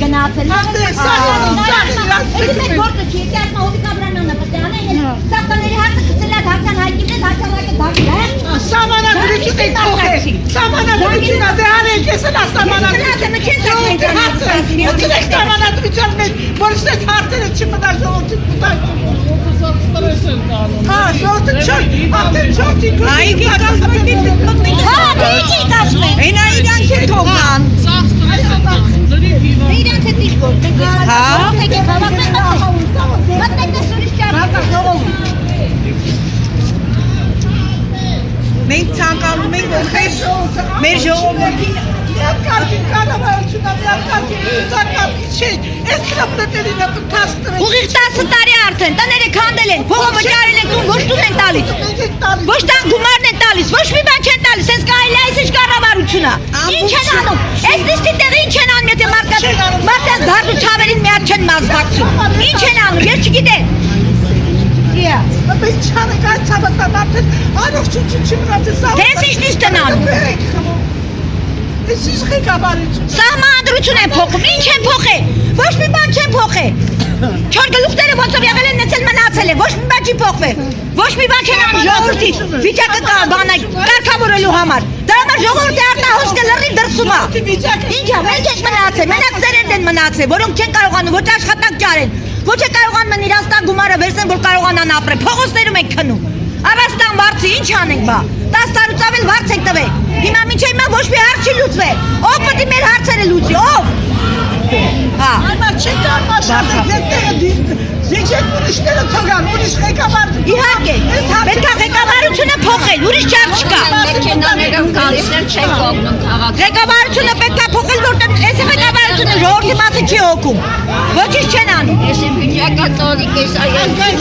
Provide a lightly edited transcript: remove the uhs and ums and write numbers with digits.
գնացել։ Մենք գործը չի, այդ մահովի կաբրանանը պետք է անեն։ Սակաների հարցը գցել է հացան հայտնիներ, հացալակը դարձել։ Սամանադրություն եք փոխել։ Սամանադրությունը դե անենք, ես էլ սամանադրություն։ Ո՞նց սամանադրության մեջ, որ սեթ հարցերը չմնա ժողովրդի կուտակ։ Հա, ժողովրդի չոր, ապտեր չորտի կուտակ։ Այգի Հա, դիգի կասմեն։ Այնա իրանք են թողնան։ Իրանք է դիգ գործ։ Հա։ Եկեք հավաքեն մտնեք սուրիշ ճարը։ Մենք ցանկանում ենք որ մեր ժողովրդին միակարգին կառավարությունը միակարգին ցանկապի չէ այս կապտերին ապտաստրել Ուղիղ 10 տարի արդեն տները քանդել են փողը վճարել են տուն ոչ տուն են տալիս ոչ տան գումարն են տալիս ոչ մի բան չեն տալիս այս կայլ է այս կառավարությունը ինչ են անում այս դիստի տեղի ինչ են անում եթե մարդիկ դարձու ցավերին միած չեն մասնակցում ինչ են անում ես չգիտեմ Բայց չանը կայցավտան արդեն առողջություն չմնացել Դες ինչ դիստ են անում Ես ինչ ղեկավարություն Սահմանադրություն են փոխում, ինչ են փոխել Ոչ մի բան չեն փոխել Չոր գլուխները ոնցով եղել են նեցել մնացել է Ոչ մի բան չի փոխվել Ոչ մի բան չեն անում ժողովրդի վիճակը կարգավորելու համար Դրա համար ժողովրդի արտահոսքը լրիվ դրսում է Ինչ է, մենք ենք մնացել, մենակ ծերերն են մնացել Որոնք չեն կարողանում ոչ աշխատանք ճարեն Ոչ է կարողանում են իրենց տան գումարը վերցնեն, որ կարողանան ապրել Փողոցներում ենք քնում Առաստան վարձը ինչ անենք բա 10 տարուց ավել վարձ եք տվել Հիմա մինչև հիմա ոչ մի հարց չի լուծվել Ով պետք է մեր հարցերը լուծի, ով Հա Այնա չեք արմաշարեք Զիջեք ուրիշները թողան, ուրիշ ղեկավարություն Իհարկե, պետք է ղեկավարությունը փոխել, ուրիշ ճար չկա Մեքենաներում գալիսներ չեն կողնում քաղաք Ղեկավարությունը պետք է փոխել, որտեղ այս ղեկավարությունը ժողովրդի մասը չի հոգում Ոչինչ չեն անում Ես վիճակը տորիկ ես այլ